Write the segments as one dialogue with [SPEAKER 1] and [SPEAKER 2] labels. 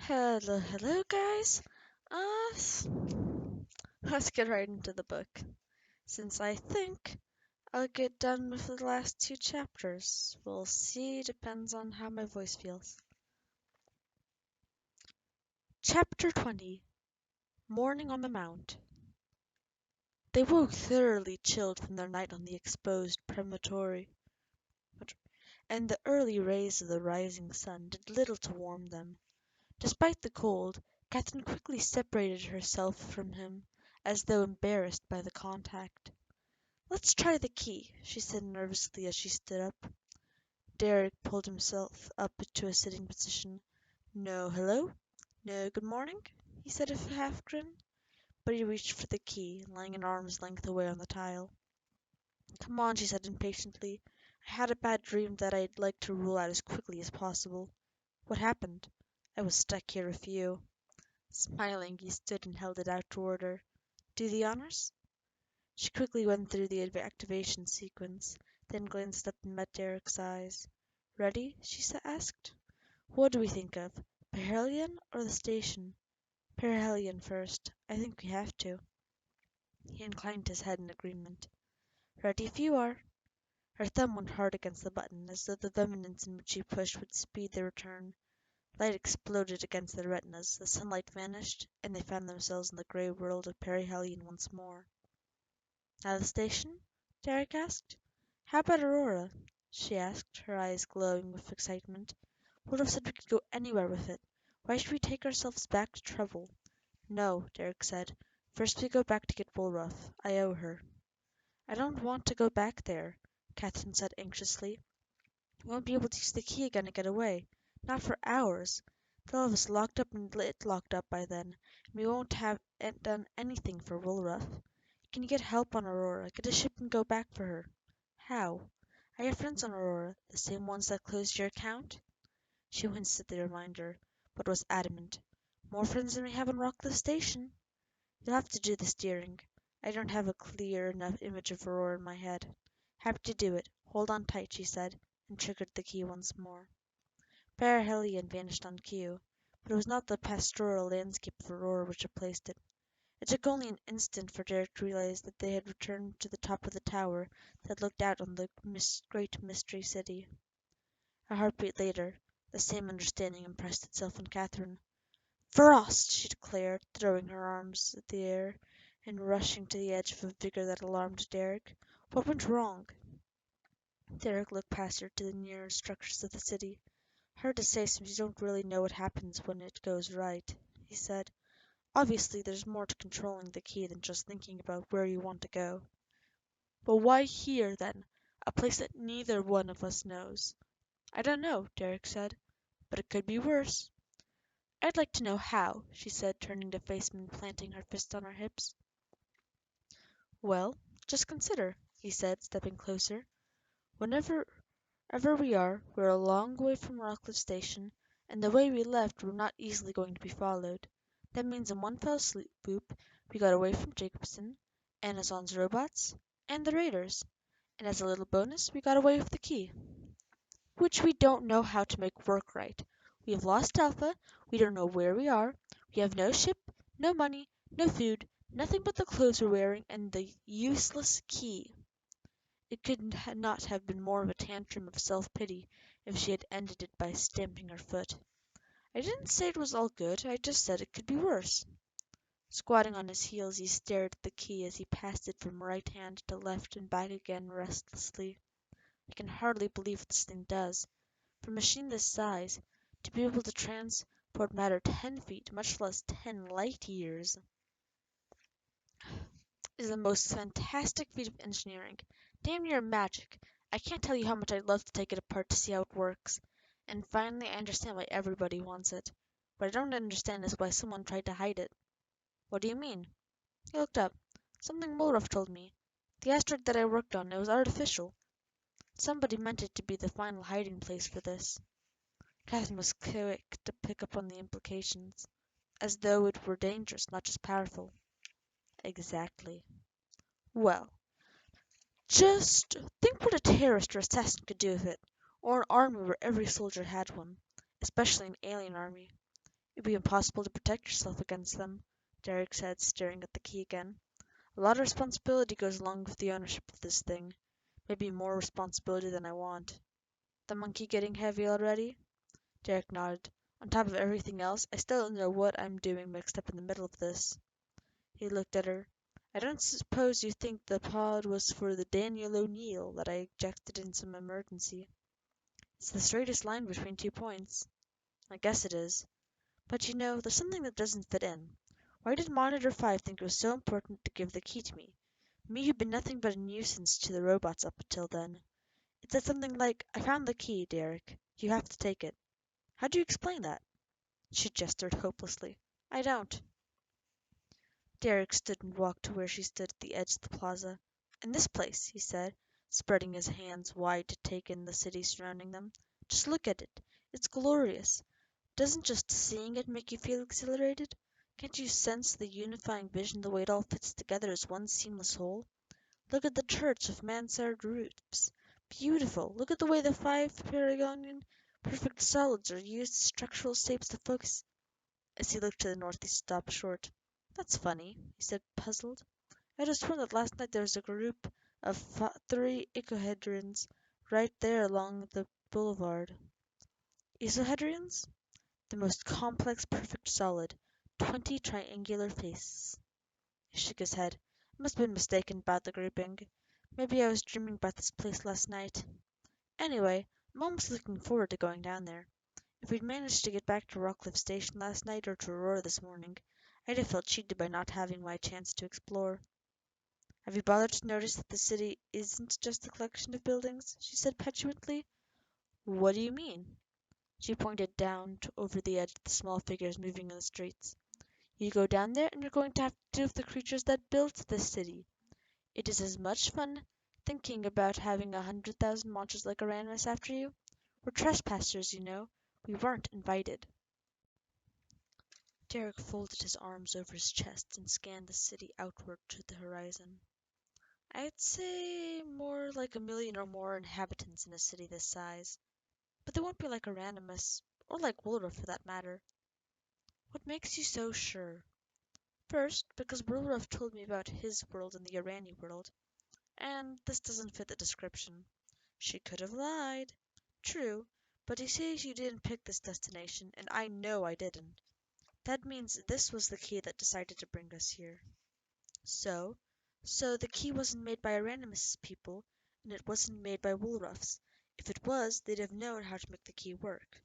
[SPEAKER 1] Hello, guys. Uh, let's get right into the book, since I think I'll get done with the last two chapters. We'll see, depends on how my voice feels. Chapter 20 Morning on the Mount. They woke thoroughly chilled from their night on the exposed promontory, and the early rays of the rising sun did little to warm them. Despite the cold, Catherine quickly separated herself from him, as though embarrassed by the contact. "Let's try the key," she said nervously as she stood up. Derek pulled himself up to a sitting position. "No hello? No good morning?" he said with a half grin. But he reached for the key, lying an arm's length away on the tile. "Come on," she said impatiently. "I had a bad dream that I'd like to rule out as quickly as possible." "What happened?" "I was stuck here with you." Smiling, he stood and held it out toward her. "Do the honors?" She quickly went through the activation sequence, then glanced up and met Derek's eyes. "Ready?" she asked. "What do we think of, perihelion or the station?" "Perihelion first. I think we have to." He inclined his head in agreement. "Ready if you are." Her thumb went hard against the button, as though the vehemence in which she pushed would speed the return. Light exploded against their retinas, the sunlight vanished, and they found themselves in the grey world of perihelion once more. "Now the station?" Derek asked. "How about Aurora?" she asked, her eyes glowing with excitement. "Woodruff said we could go anywhere with it. Why should we take ourselves back to trouble?" "No," Derek said. "First we go back to get Woolruff. I owe her." "I don't want to go back there," Catherine said anxiously. "We won't be able to use the key again to get away. Not for hours. They'll have us locked up and it locked up by then, and we won't have done anything for Woolruff. Can you get help on Aurora? Get a ship and go back for her." "How?" "I have friends on Aurora, the same ones that closed your account." She winced at the reminder, but was adamant. "More friends than we have on Rockcliffe Station." "You'll have to do the steering. I don't have a clear enough image of Aurora in my head." "Happy to do it. Hold on tight," she said, and triggered the key once more. Perihelion vanished on cue, but it was not the pastoral landscape of Aurora which replaced it. It took only an instant for Derek to realize that they had returned to the top of the tower that looked out on the great Mystery City. A heartbeat later, the same understanding impressed itself on Catherine. "Frost!" she declared, throwing her arms in the air and rushing to the edge with a vigor that alarmed Derek. "What went wrong?" Derek looked past her to the nearer structures of the city. "Hard to say since you don't really know what happens when it goes right," he said. "Obviously there's more to controlling the key than just thinking about where you want to go." "But why here, then? A place that neither one of us knows?" "I don't know," Derek said, "but it could be worse." "I'd like to know how," she said, turning to face him and planting her fist on her hips. "Well, just consider," he said, stepping closer. "Whenever ever we are, we're a long way from Rockcliffe Station, and the way we left we're not easily going to be followed. That means in one fell swoop we got away from Jacobson, Amazon's robots, and the raiders, and as a little bonus we got away with the key, which we don't know how to make work right. We have lost Alpha, we don't know where we are, we have no ship, no money, no food, nothing but the clothes we're wearing and the useless key." It could not have been more of a tantrum of self-pity if she had ended it by stamping her foot. "I didn't say it was all good, I just said it could be worse." Squatting on his heels, he stared at the key as he passed it from right hand to left and back again restlessly. "I can hardly believe what this thing does. For a machine this size, to be able to transport matter 10 feet, much less 10 light years, is the most fantastic feat of engineering. Damn near magic. I can't tell you how much I'd love to take it apart to see how it works. And finally, I understand why everybody wants it. What I don't understand is why someone tried to hide it." "What do you mean?" He looked up. "Something Woolruff told me. The asteroid that I worked on, it was artificial. Somebody meant it to be the final hiding place for this." Catherine was quick to pick up on the implications, as though it were dangerous, not just powerful. "Exactly." "Well, just think what a terrorist or assassin could do with it, or an army where every soldier had one, especially an alien army. It'd be impossible to protect yourself against them, Derek said, staring at the key again. A lot of responsibility goes along with the ownership of this thing. Maybe more responsibility than I want. The monkey getting heavy already? Derek nodded. On top of everything else, I still don't know what I'm doing mixed up in the middle of this. He looked at her. I don't suppose you think the pod was for the Daniel O'Neill that I ejected in some emergency. It's the straightest line between 2 points. I guess it is. But you know, there's something that doesn't fit in. Why did Monitor 5 think it was so important to give the key to me? Me who'd been nothing but a nuisance to the robots up until then. It said something like, I found the key, Derek. You have to take it. How do you explain that? She gestured hopelessly. I don't. Derek stood and walked to where she stood at the edge of the plaza. In this place, he said, spreading his hands wide to take in the city surrounding them. Just look at it. It's glorious. Doesn't just seeing it make you feel exhilarated? Can't you sense the unifying vision, the way it all fits together as one seamless whole? Look at the church of mansard roofs. Beautiful. Look at the way the 5 Paragonian perfect solids are used as structural shapes to focus. As he looked to the north, he stopped short. That's funny, he said, puzzled. I just heard that last night there was a group of 3 icosahedrons right there along the boulevard. Isohedrons? The most complex perfect solid. 20 triangular faces. He shook his head. I must have been mistaken about the grouping. Maybe I was dreaming about this place last night. Anyway, I'm almost looking forward to going down there. If we'd managed to get back to Rockcliffe Station last night or to Aurora this morning, I'd have felt cheated by not having my chance to explore. Have you bothered to notice that the city isn't just a collection of buildings? She said petulantly. What do you mean? She pointed down over the edge at the small figures moving in the streets. You go down there and you're going to have to deal with the creatures that built this city. It is as much fun thinking about having 100,000 monsters like Uranus after you. We're trespassers, you know. We weren't invited. Derek folded his arms over his chest and scanned the city outward to the horizon. I'd say more like 1 million or more inhabitants in a city this size. But they won't be like Uranus, or like Woolra for that matter. What makes you so sure? First, because Woolruff told me about his world and the Irani world, and this doesn't fit the description. She could have lied. True, but you say you didn't pick this destination, and I know I didn't. That means this was the key that decided to bring us here. So, so the key wasn't made by Aranimus' people, and it wasn't made by Woolruffs. If it was, they'd have known how to make the key work.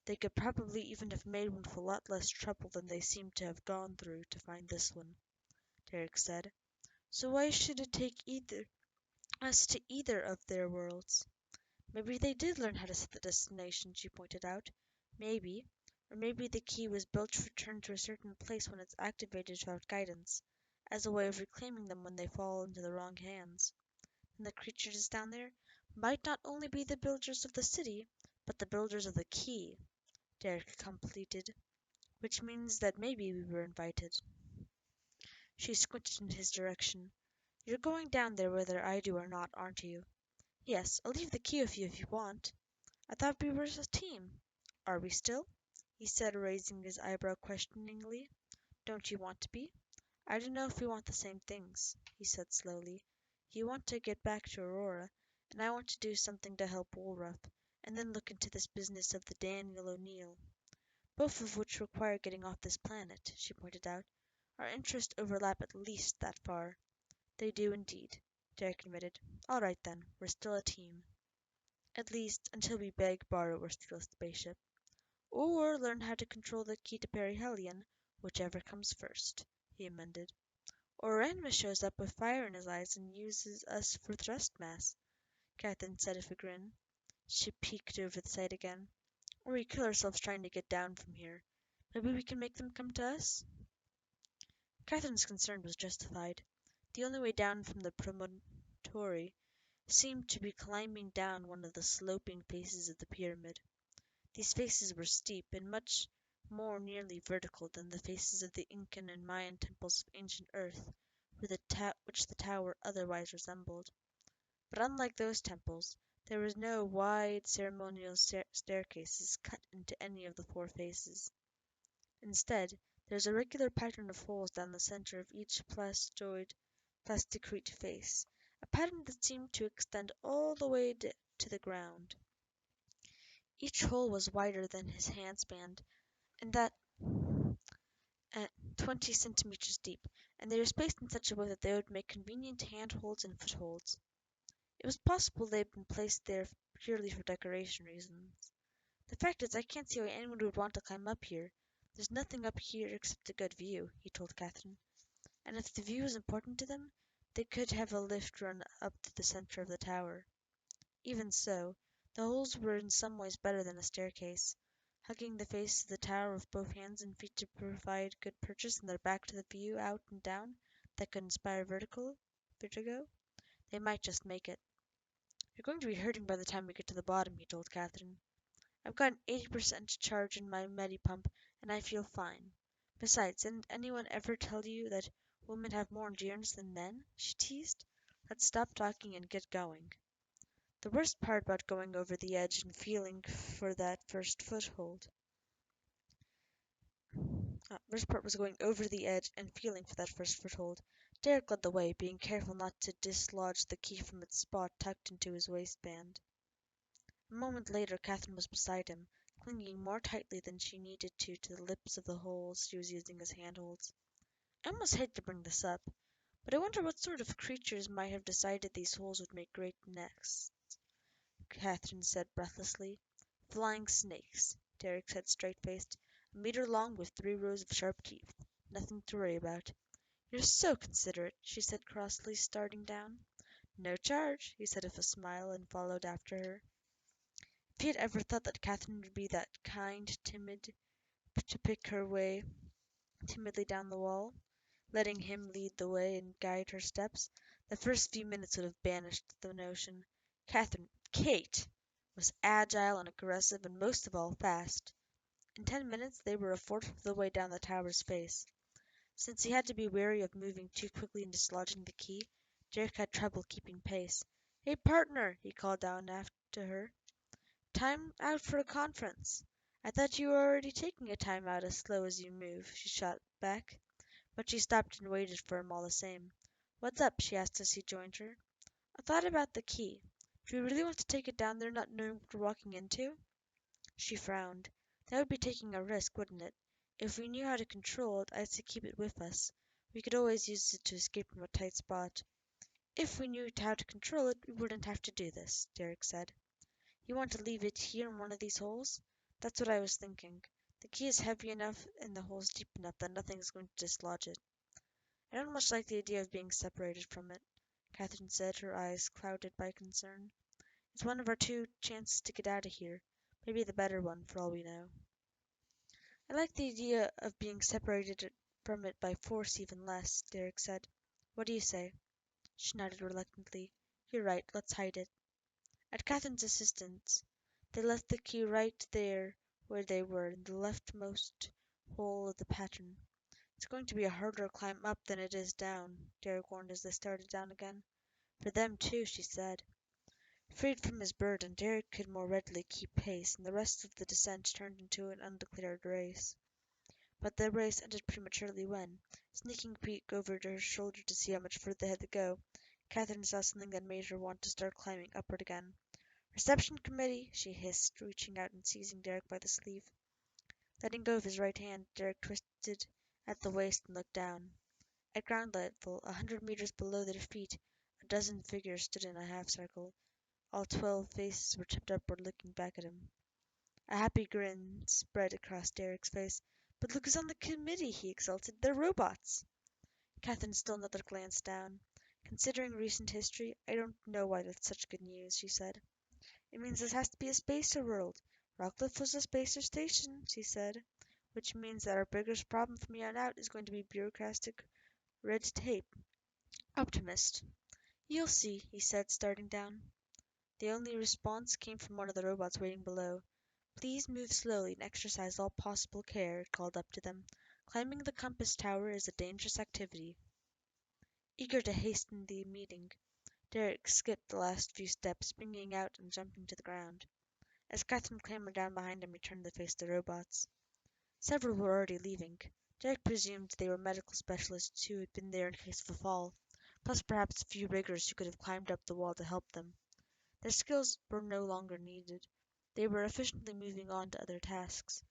[SPEAKER 1] They could probably even have made one with a lot less trouble than they seem to have gone through to find this one, Derek said. So why should it take us to either of their worlds? Maybe they did learn how to set the destination, she pointed out. Maybe. Or maybe the key was built to return to a certain place when it's activated without guidance, as a way of reclaiming them when they fall into the wrong hands. And the creatures down there might not only be the builders of the city, but the builders of the key, Derek completed, which means that maybe we were invited. She squinted in his direction. You're going down there whether I do or not, aren't you? Yes, I'll leave the key with you if you want. I thought we were a team. Are we still? He said, raising his eyebrow questioningly. Don't you want to be? I don't know if we want the same things, he said slowly. You want to get back to Aurora, and I want to do something to help Woolruff, and then look into this business of the Daniel O'Neill. Both of which require getting off this planet, she pointed out. Our interests overlap at least that far. They do indeed, Derek admitted. All right then, we're still a team. At least until we beg, borrow, or steal a spaceship. Or learn how to control the key to perihelion, whichever comes first, he amended. Or Ranma shows up with fire in his eyes and uses us for thrust mass, Catherine said with a grin. She peeked over the side again. Or we kill ourselves trying to get down from here. Maybe we can make them come to us? Catherine's concern was justified. The only way down from the promontory seemed to be climbing down one of the sloping faces of the pyramid. These faces were steep and much more nearly vertical than the faces of the Incan and Mayan temples of ancient Earth, which the tower otherwise resembled. But unlike those temples, there were no wide ceremonial staircases cut into any of the 4 faces. Instead, there was a regular pattern of holes down the center of each plasticrete face, a pattern that seemed to extend all the way to the ground. Each hole was wider than his handspan, and that at 20 centimeters deep, and they were spaced in such a way that they would make convenient handholds and footholds. It was possible they had been placed there purely for decoration reasons. The fact is, I can't see why anyone would want to climb up here. There's nothing up here except a good view, he told Catherine, and if the view was important to them, they could have a lift run up to the center of the tower. Even so, the holes were in some ways better than a staircase. Hugging the face of the tower with both hands and feet to provide good purchase and their back to the view out and down that could inspire vertigo, they might just make it. You're going to be hurting by the time we get to the bottom, he told Catherine. I've got an 80% charge in my Medi-pump, and I feel fine. Besides, didn't anyone ever tell you that women have more endurance than men? She teased. Let's stop talking and get going. The worst part about going over the edge and feeling for that first foothold. Worst part was going over the edge and feeling for that first foothold. Derek led the way, being careful not to dislodge the key from its spot tucked into his waistband. A moment later Catherine was beside him, clinging more tightly than she needed to the lips of the holes she was using as handholds. I almost hate to bring this up, but I wonder what sort of creatures might have decided these holes would make great nests, Catherine said breathlessly. Flying snakes, Derek said straight-faced, a meter long with 3 rows of sharp teeth. Nothing to worry about. You're so considerate, she said crossly, starting down. No charge, he said with a smile, and followed after her. If he had ever thought that Catherine would be that kind, timid, to pick her way timidly down the wall, letting him lead the way and guide her steps, the first few minutes would have banished the notion. Kate, was agile and aggressive and most of all fast. In 10 minutes they were a fourth of the way down the tower's face. Since he had to be wary of moving too quickly and dislodging the key, Derek had trouble keeping pace. Hey, partner, he called down after her. Time out for a conference. I thought you were already taking a time out as slow as you move, she shot back, but she stopped and waited for him all the same. What's up? She asked as he joined her. I thought about the key. Do we really want to take it down there not knowing what we're walking into? She frowned. That would be taking a risk, wouldn't it? If we knew how to control it, I'd say keep it with us. We could always use it to escape from a tight spot. If we knew how to control it, we wouldn't have to do this, Derek said. You want to leave it here in one of these holes? That's what I was thinking. The key is heavy enough and the hole's deep enough that nothing is going to dislodge it. I don't much like the idea of being separated from it, Catherine said, her eyes clouded by concern. It's one of our 2 chances to get out of here. Maybe the better one, for all we know. I like the idea of being separated from it by force even less, Derek said. What do you say? She nodded reluctantly. You're right, let's hide it. At Catherine's insistence, they left the key right there where they were, in the leftmost hole of the pattern. It's going to be a harder climb up than it is down, Derek warned as they started down again. For them too, she said. Freed from his burden, Derek could more readily keep pace, and the rest of the descent turned into an undeclared race. But the race ended prematurely when, sneaking a peek over her shoulder to see how much further they had to go, Catherine saw something that made her want to start climbing upward again. Reception committee, she hissed, reaching out and seizing Derek by the sleeve. Letting go of his right hand, Derek twisted at the waist and looked down. At ground level, 100 meters below their feet, a dozen figures stood in a half circle. All 12 faces were tipped upward, looking back at him. A happy grin spread across Derek's face. But look who's on the committee, he exulted. They're robots. Catherine stole another glance down. Considering recent history, I don't know why that's such good news, she said. It means this has to be a spacer world. Rockcliffe was a spacer station, she said, which means that our biggest problem from here on out is going to be bureaucratic red tape. Optimist. You'll see, he said, starting down. The only response came from one of the robots waiting below. Please move slowly and exercise all possible care, it called up to them. Climbing the compass tower is a dangerous activity. Eager to hasten the meeting, Derek skipped the last few steps, springing out and jumping to the ground. As Catherine clambered down behind him, he turned to face the robots. Several were already leaving. Derek presumed they were medical specialists who had been there in case of a fall, plus perhaps a few riggers who could have climbed up the wall to help them. Their skills were no longer needed. They were efficiently moving on to other tasks.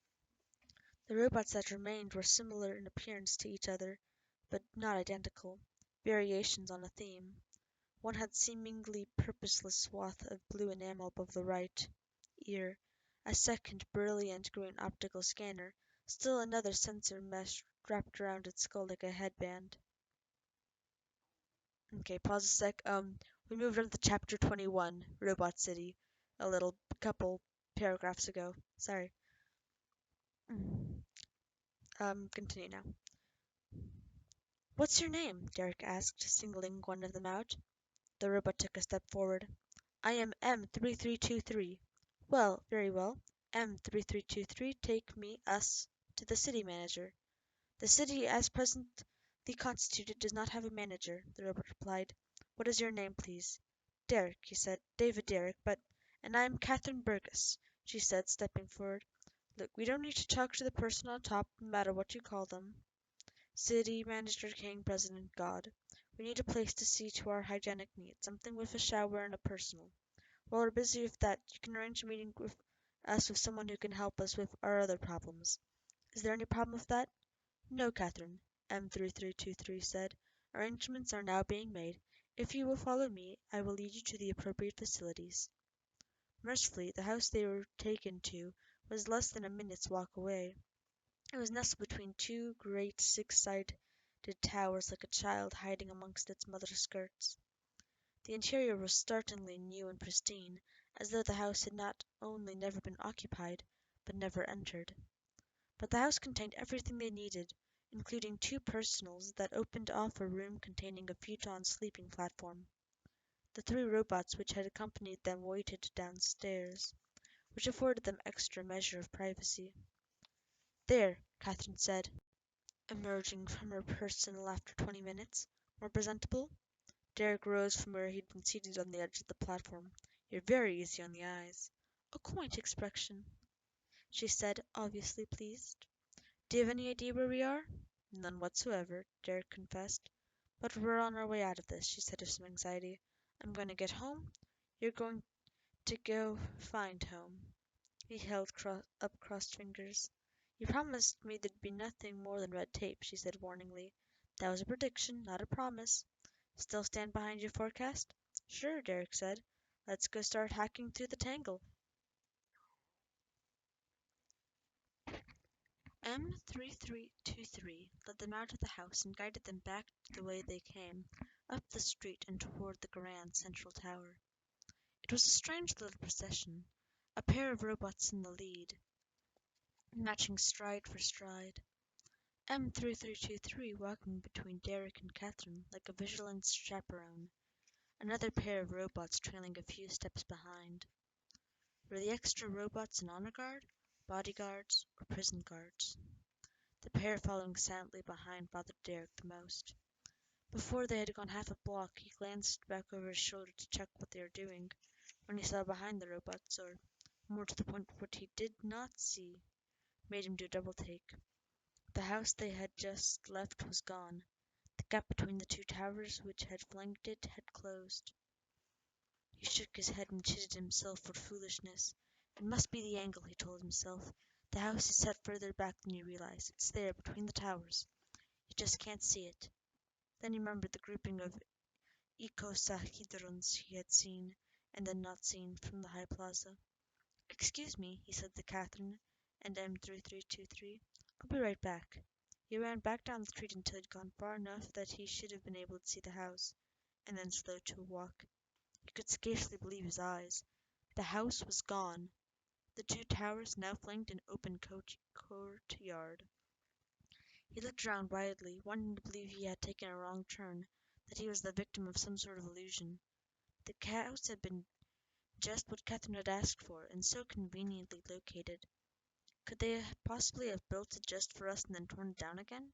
[SPEAKER 1] The robots that remained were similar in appearance to each other, but not identical, variations on a theme. One had seemingly purposeless swath of blue enamel above the right ear, a second brilliant green optical scanner, still another sensor mesh wrapped around its skull like a headband. Okay, pause a sec. We moved on to chapter 21, Robot City, a little couple paragraphs ago. Sorry. Continue now. What's your name? Derek asked, singling one of them out. The robot took a step forward. I am M3323. Well, very well. M3323, take us to the city manager. The city, as presently constituted, does not have a manager, the robot replied. What is your name, please? Derek, he said. David Derek, but... And I am Catherine Burgess, she said, stepping forward. Look, we don't need to talk to the person on top, no matter what you call them. City Manager, King, President, God. We need a place to see to our hygienic needs, something with a shower and a personal. While we're busy with that, you can arrange a meeting with us with someone who can help us with our other problems. Is there any problem with that? No, Catherine, M3323 said. Arrangements are now being made. If you will follow me, I will lead you to the appropriate facilities. Mercifully, the house they were taken to was less than a minute's walk away. It was nestled between two great six-sided towers like a child hiding amongst its mother's skirts. The interior was startlingly new and pristine, as though the house had not only never been occupied, but never entered. But the house contained everything they needed, including two personals that opened off a room containing a futon sleeping platform. The three robots which had accompanied them waited downstairs, which afforded them extra measure of privacy. There, Catherine said, emerging from her personal after 20 minutes. More presentable? Derek rose from where he'd been seated on the edge of the platform. You're very easy on the eyes. A quaint expression, she said, obviously pleased. Do you have any idea where we are? None whatsoever, Derek confessed. But we're on our way out of this, she said with some anxiety. I'm going to get home. You're going to go find home. He held up crossed fingers. You promised me there'd be nothing more than red tape, she said warningly. That was a prediction, not a promise. Still stand behind your forecast? Sure, Derek said. Let's go start hacking through the tangle. M3323 led them out of the house and guided them back the way they came, up the street and toward the grand central tower. It was a strange little procession, a pair of robots in the lead, matching stride for stride. M3323 walking between Derek and Catherine like a vigilant chaperone, another pair of robots trailing a few steps behind. Were the extra robots an honor guard, bodyguards, or prison guards? The pair following silently behind bothered Derek the most. Before they had gone half a block, he glanced back over his shoulder to check what they were doing, when he saw behind the robots, or, more to the point, what he did not see, made him do a double take. The house they had just left was gone. The gap between the two towers which had flanked it had closed. He shook his head and chided himself for foolishness. It must be the angle, he told himself. The house is set further back than you realize. It's there, between the towers. You just can't see it. Then he remembered the grouping of icosahedrons he had seen, and then not seen, from the high plaza. Excuse me, he said to Catherine and M3323. I'll be right back. He ran back down the street until he'd gone far enough that he should have been able to see the house, and then slowed to a walk. He could scarcely believe his eyes. The house was gone. The two towers now flanked an open courtyard. He looked around wildly, wanting to believe he had taken a wrong turn, that he was the victim of some sort of illusion. The house had been just what Catherine had asked for, and so conveniently located. Could they possibly have built it just for us and then torn it down again?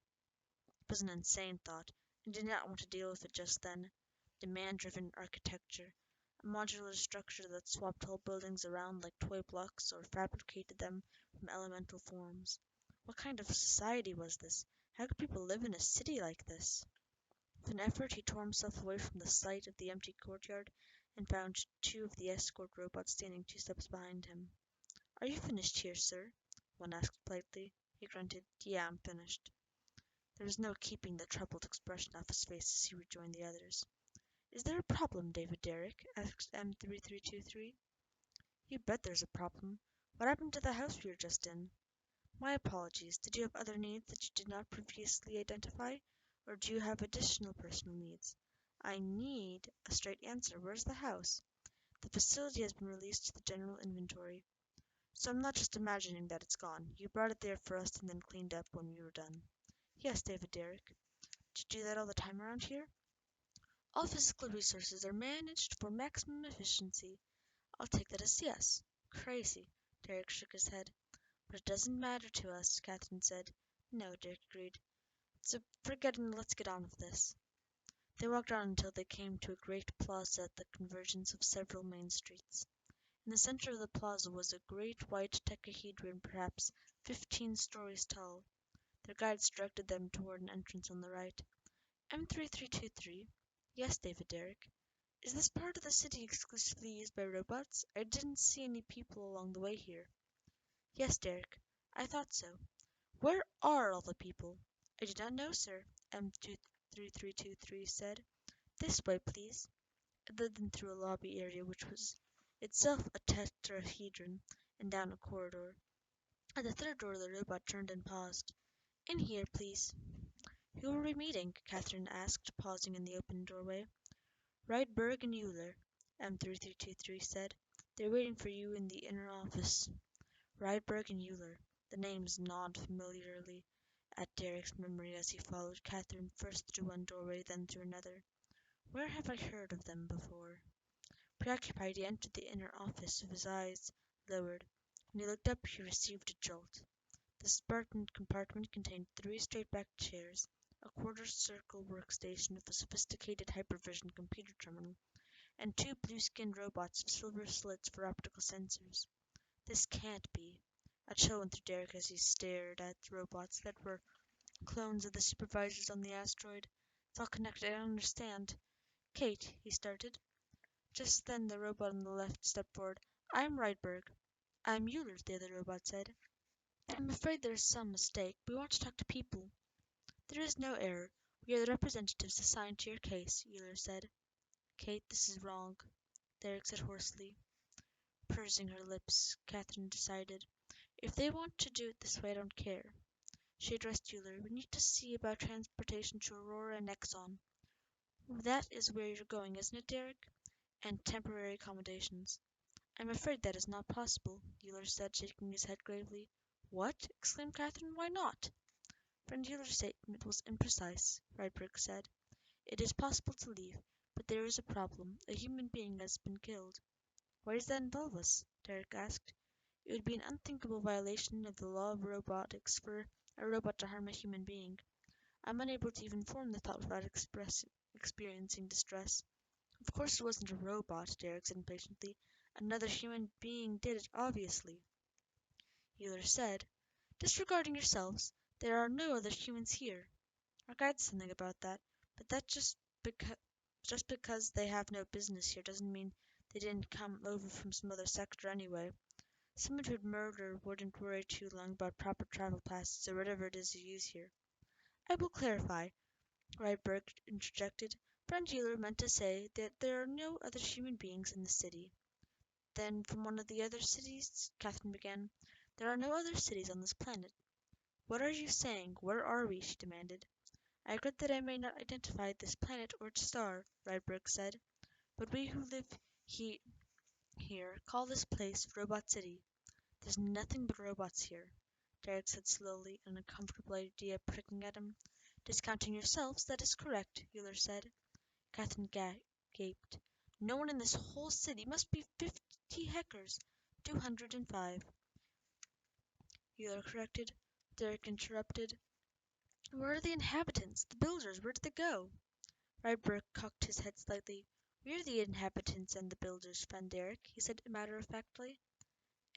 [SPEAKER 1] It was an insane thought, and he did not want to deal with it just then. Demand-driven architecture, a modular structure that swapped whole buildings around like toy blocks or fabricated them from elemental forms. What kind of society was this? How could people live in a city like this? With an effort, he tore himself away from the sight of the empty courtyard and found two of the escort robots standing 2 steps behind him. "Are you finished here, sir?" one asked politely. He grunted. "Yeah, I'm finished." There was no keeping the troubled expression off his face as he rejoined the others. "Is there a problem, David Derrick?" asked M3323. "You bet there's a problem. What happened to the house we were just in?" "My apologies. Did you have other needs that you did not previously identify, or do you have additional personal needs?" "I need a straight answer. Where's the house?" "The facility has been released to the general inventory. So I'm not just imagining that it's gone. You brought it there for us and then cleaned up when we were done." "Yes, David Derrick." "Do you do that all the time around here?" "All physical resources are managed for maximum efficiency." "I'll take that as yes." "Crazy." Derrick shook his head. "But it doesn't matter to us," Catherine said. "No," Derrick agreed. "So forget it and let's get on with this." They walked on until they came to a great plaza at the convergence of several main streets. In the center of the plaza was a great white tetrahedron, perhaps 15 stories tall. Their guides directed them toward an entrance on the right. "M3323?" "Yes, David Derrick." "Is this part of the city exclusively used by robots? I didn't see any people along the way here." "Yes, Derrick. I thought so." "Where are all the people?" "I do not know, sir," M3323 said. "This way, please." It led them through a lobby area which was itself a tetrahedron, and down a corridor. At the third door the robot turned and paused. "In here, please." "Who are we meeting?" Catherine asked, pausing in the open doorway. "Rydberg and Euler," M3323 said. "They're waiting for you in the inner office." Rydberg and Euler. The names gnawed familiarly at Derek's memory as he followed Catherine first through one doorway, then through another. Where have I heard of them before? Preoccupied, he entered the inner office with his eyes lowered. When he looked up, he received a jolt. The Spartan compartment contained 3 straight-backed chairs, a quarter-circle workstation with a sophisticated hypervision computer terminal, and 2 blue-skinned robots with silver slits for optical sensors. This can't be. A chill went through Derek as he stared at the robots that were clones of the supervisors on the asteroid. "It's all connected, I don't understand." "Kate," he started. Just then the robot on the left stepped forward. "I'm Rydberg." "I'm Euler," the other robot said. "I'm afraid there's some mistake. We want to talk to people." "There is no error. We are the representatives assigned to your case," Euler said. "Kate, this is wrong," Derek said hoarsely. Pursing her lips, Catherine decided. "If they want to do it this way, I don't care." She addressed Euler. "We need to see about transportation to Aurora and Exxon." "That is where you're going, isn't it, Derek?" "And temporary accommodations." "I'm afraid that is not possible," Euler said, shaking his head gravely. "What?" exclaimed Catherine. "Why not?" "Friend Euler's statement was imprecise," Rydberg said. "It is possible to leave, but there is a problem. A human being has been killed." "Why does that involve us?" Derek asked. "It would be an unthinkable violation of the law of robotics for a robot to harm a human being. I'm unable to even form the thought without experiencing distress." "Of course it wasn't a robot," Derek said impatiently. "Another human being did it, obviously." Euler said, "Disregarding yourselves, there are no other humans here." Our guide said something about that, but that just because they have no business here doesn't mean they didn't come over from some other sector anyway. Someone who'd murder wouldn't worry too long about proper travel passes or whatever it is you use here." "I will clarify," Rydberg interjected. "Friend Euler meant to say that there are no other human beings in the city." "Then from one of the other cities?" Catherine began. "There are no other cities on this planet." "What are you saying? Where are we?" she demanded. "I regret that I may not identify this planet or its star," Rydberg said, "but we who live he here call this place Robot City. There's nothing but robots here," Derek said slowly, an uncomfortable idea pricking at him. "Discounting yourselves, that is correct," Euler said. Catherine gaped. "No one in this whole city must be 50 hackers. 205. Euler corrected. Derek interrupted. "Where are the inhabitants? The builders? Where did they go?" Rydberg cocked his head slightly. "We're the inhabitants and the builders, friend Derek," he said matter-of-factly.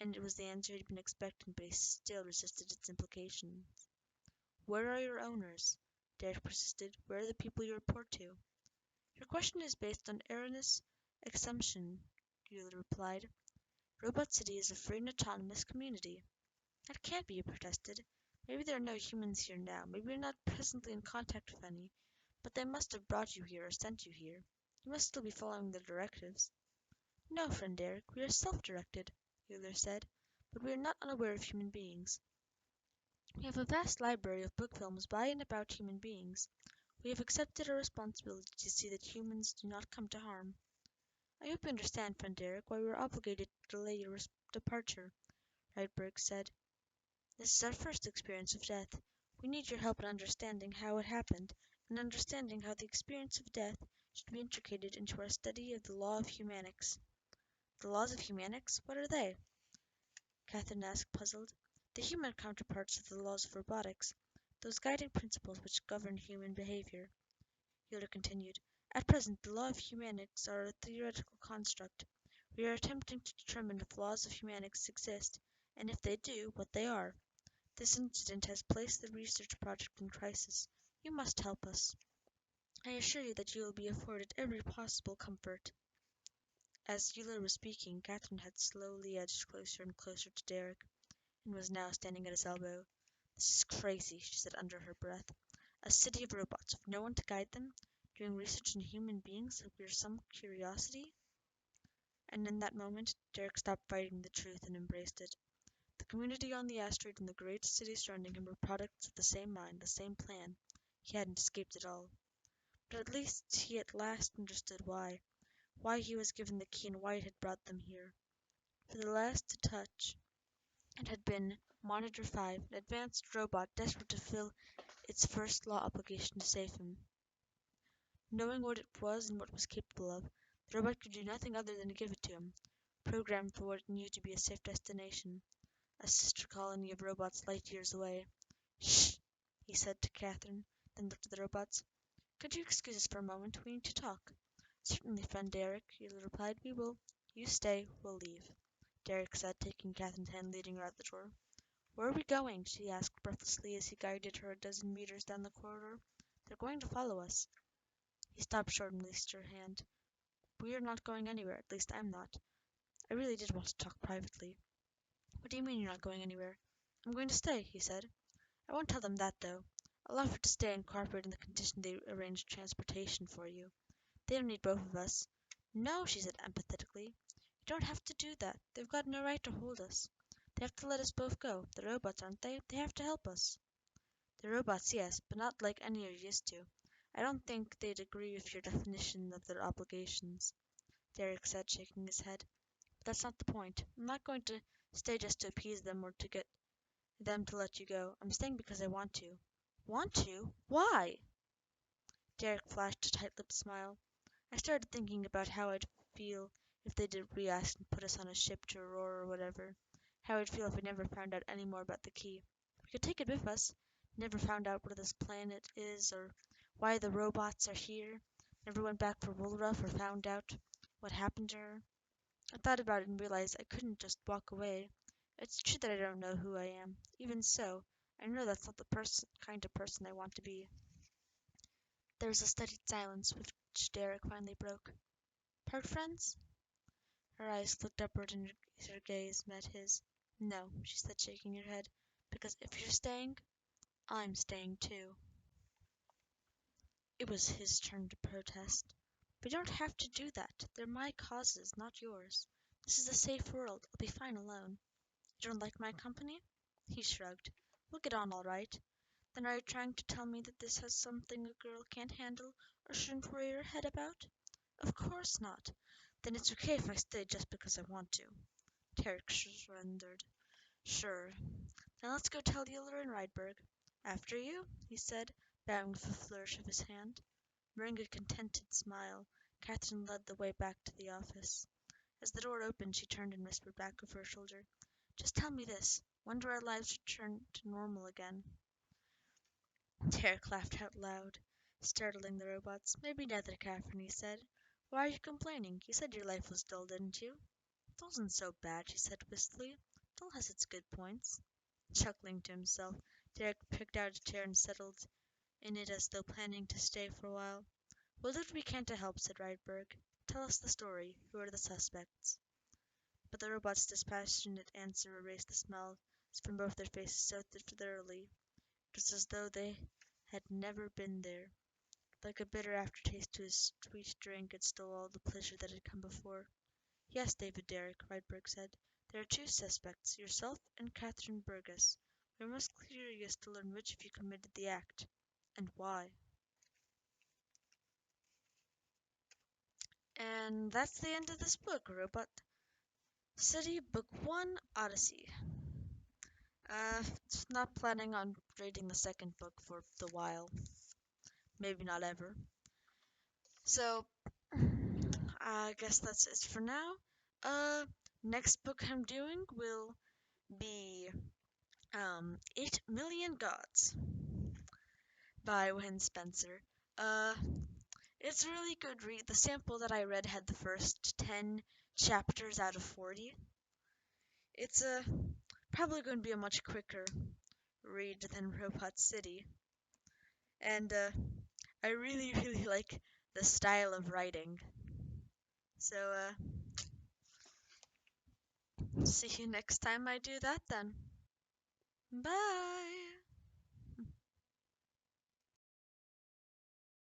[SPEAKER 1] and it was the answer he'd been expecting, but he still resisted its implications. "Where are your owners?" Derek persisted. "Where are the people you report to?" "Your question is based on erroneous assumption," Euler replied. "Robot City is a free and autonomous community." "That can't be," he protested. "Maybe there are no humans here now. Maybe you're not presently in contact with any. But they must have brought you here or sent you here. You must still be following their directives." "No, friend Derek, we are self-directed," Euler said, "but we are not unaware of human beings. We have a vast library of book films by and about human beings. We have accepted our responsibility to see that humans do not come to harm. I hope you understand, friend Derek, why we are obligated to delay your departure," Rydberg said. "This is our first experience of death. We need your help in understanding how it happened, and understanding how the experience of death should be integrated into our study of the law of humanics." "The laws of humanics? What are they?" Catherine asked, puzzled. "The human counterparts of the laws of robotics, those guiding principles which govern human behavior," Yoda continued. "At present, the laws of humanics are a theoretical construct. We are attempting to determine if laws of humanics exist, and if they do, what they are. This incident has placed the research project in crisis. You must help us. I assure you that you will be afforded every possible comfort." As Euler was speaking, Catherine had slowly edged closer and closer to Derek, and was now standing at his elbow. "This is crazy," she said under her breath. "A city of robots, with no one to guide them, doing research on human beings like we are some curiosity." And in that moment, Derek stopped fighting the truth and embraced it. The community on the asteroid and the great city surrounding him were products of the same mind, the same plan. He hadn't escaped it all. But at least he at last understood why he was given the key and why it had brought them here. For the last to touch it had been Monitor 5, an advanced robot desperate to fulfill its first law obligation to save him. Knowing what it was and what it was capable of, the robot could do nothing other than give it to him, programmed for what it knew to be a safe destination, a sister colony of robots light years away. "Shh," he said to Catherine, then looked at the robots. "Could you excuse us for a moment? We need to talk." "Certainly, friend Derek," Euler replied. "We will." "You stay. We'll leave," Derek said, taking Catherine's hand, leading her out the door. "Where are we going?" she asked breathlessly as he guided her a dozen meters down the corridor. "They're going to follow us." He stopped short and released her hand. "We are not going anywhere. At least I'm not. I really did want to talk privately." "What do you mean you're not going anywhere?" "I'm going to stay," he said. "I won't tell them that, though. I'll offer to stay and cooperate on the condition they arrange transportation for you. They don't need both of us." "No," she said empathetically. "You don't have to do that. They've got no right to hold us. They have to let us both go. They're robots, aren't they? They have to help us." "They're robots, yes, but not like any you're used to. I don't think they'd agree with your definition of their obligations," Derek said, shaking his head. "But that's not the point. I'm not going to stay just to appease them or to get them to let you go. I'm staying because I want to." "Want to? Why?" Derek flashed a tight-lipped smile. "I started thinking about how I'd feel if they did re-ask and put us on a ship to Aurora or whatever. How I'd feel if we never found out any more about the key. We could take it with us. Never found out where this planet is or why the robots are here. Never went back for Woolruff or found out what happened to her. I thought about it and realized I couldn't just walk away. It's true that I don't know who I am. Even so, I know that's not the kind of person I want to be." There was a studied silence, which Derek finally broke. "Part friends?" Her eyes looked upward and her gaze met his. "No," she said, shaking her head, "because if you're staying, I'm staying too." It was his turn to protest. "But you don't have to do that. They're my causes, not yours. This is a safe world. I'll be fine alone." "You don't like my company?" He shrugged. "We'll get on all right. Then are you trying to tell me that this has something a girl can't handle or shouldn't worry her head about?" "Of course not." "Then it's okay if I stay just because I want to." Derek surrendered. "Sure. Now let's go tell Euler and Rydberg." "After you," he said, bowing with a flourish of his hand. Wearing a contented smile, Catherine led the way back to the office. As the door opened, she turned and whispered back over her shoulder, "Just tell me this. When do our lives return to normal again?" Derek laughed out loud, startling the robots. "Maybe neither, Catherine," he said. "Why are you complaining? You said your life was dull, didn't you?" It wasn't so bad, she said wistfully. It all has its good points. Chuckling to himself, Derek picked out a chair and settled in it as though planning to stay for a while. We'll do what we can to help, said Rydberg. Tell us the story. Who are the suspects? But the robot's dispassionate answer erased the smiles from both their faces so thoroughly. It was as though they had never been there. Like a bitter aftertaste to his sweet drink, it stole all the pleasure that had come before. Yes, David Derrick, Rydberg said. There are two suspects, yourself and Catherine Burgess. We're most curious to learn which of you committed the act, and why. And that's the end of this book, Robot City, Book 1, Odyssey. Not planning on reading the second book for the while. Maybe not ever. So, I guess that's it for now. Next book I'm doing will be 8 Million Gods by Wen Spencer. Uh, it's a really good read. The sample that I read had the first 10 chapters out of 40. It's probably going to be a much quicker read than Robot City. And I really, really like the style of writing. So, see you next time I do that then. Bye!